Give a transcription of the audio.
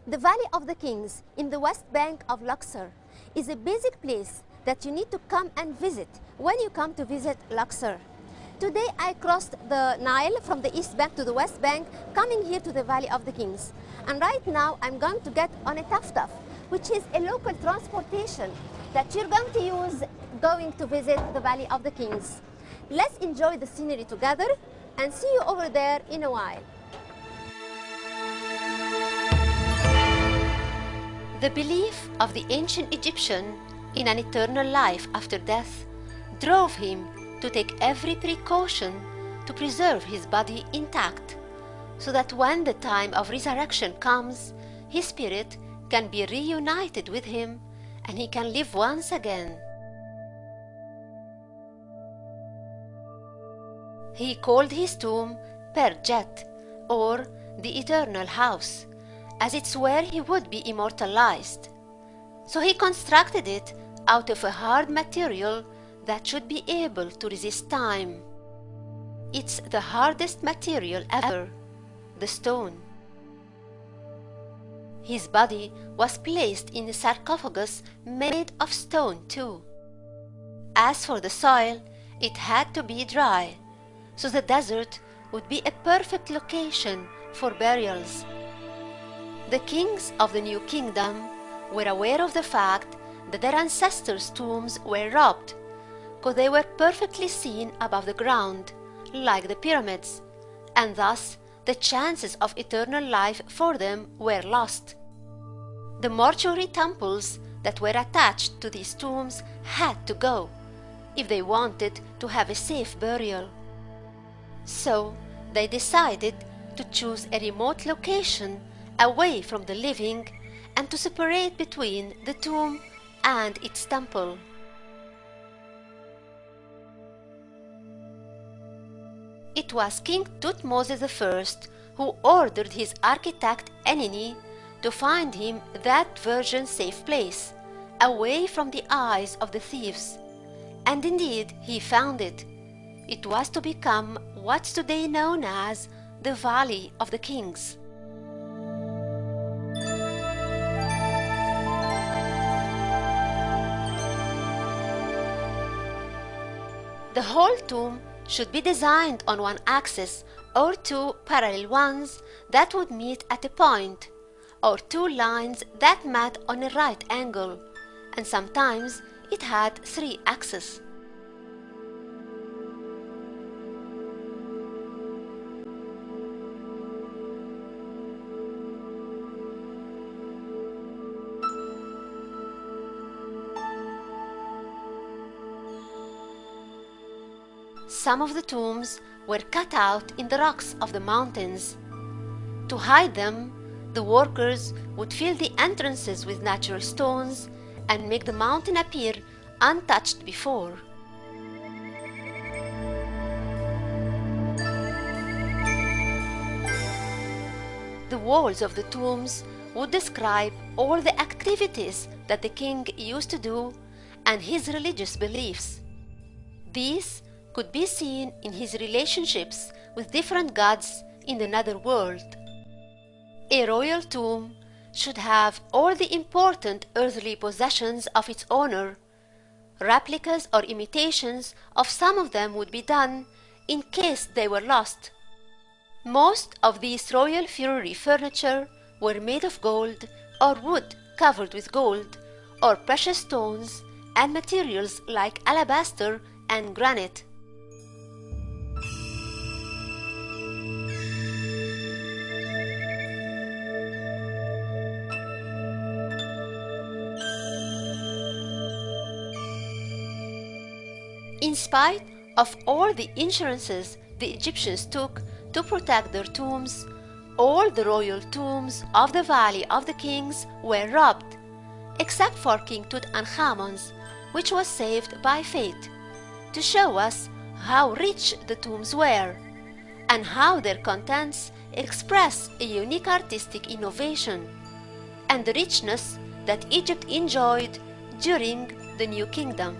The Valley of the Kings in the West Bank of Luxor is a basic place that you need to come and visit when you come to visit Luxor. Today I crossed the Nile from the East Bank to the West Bank, coming here to the Valley of the Kings. And right now I'm going to get on a taf-taf, which is a local transportation that you're going to use going to visit the Valley of the Kings. Let's enjoy the scenery together and see you over there in a while. The belief of the ancient Egyptian in an eternal life after death drove him to take every precaution to preserve his body intact, so that when the time of resurrection comes, his spirit can be reunited with him and he can live once again. He called his tomb Perjet, or the Eternal House, as it's where he would be immortalized. So he constructed it out of a hard material that should be able to resist time. It's the hardest material ever, the stone. His body was placed in a sarcophagus made of stone too. As for the soil, it had to be dry, so the desert would be a perfect location for burials. The kings of the New Kingdom were aware of the fact that their ancestors' tombs were robbed, because they were perfectly seen above the ground, like the pyramids, and thus the chances of eternal life for them were lost. The mortuary temples that were attached to these tombs had to go, if they wanted to have a safe burial. So they decided to choose a remote location away from the living and to separate between the tomb and its temple. It was King Thutmose I who ordered his architect Enini to find him that virgin safe place, away from the eyes of the thieves. And indeed he found it. It was to become what's today known as the Valley of the Kings. The whole tomb should be designed on one axis or two parallel ones that would meet at a point, or two lines that met on a right angle, and sometimes it had three axes. Some of the tombs were cut out in the rocks of the mountains. To hide them, the workers would fill the entrances with natural stones and make the mountain appear untouched before. The walls of the tombs would describe all the activities that the king used to do and his religious beliefs. These could be seen in his relationships with different gods in the netherworld. A royal tomb should have all the important earthly possessions of its owner. Replicas or imitations of some of them would be done in case they were lost. Most of these royal funerary furniture were made of gold or wood covered with gold, or precious stones and materials like alabaster and granite. In spite of all the insurances the Egyptians took to protect their tombs, all the royal tombs of the Valley of the Kings were robbed, except for King Tutankhamun's, which was saved by fate, to show us how rich the tombs were, and how their contents express a unique artistic innovation, and the richness that Egypt enjoyed during the New Kingdom.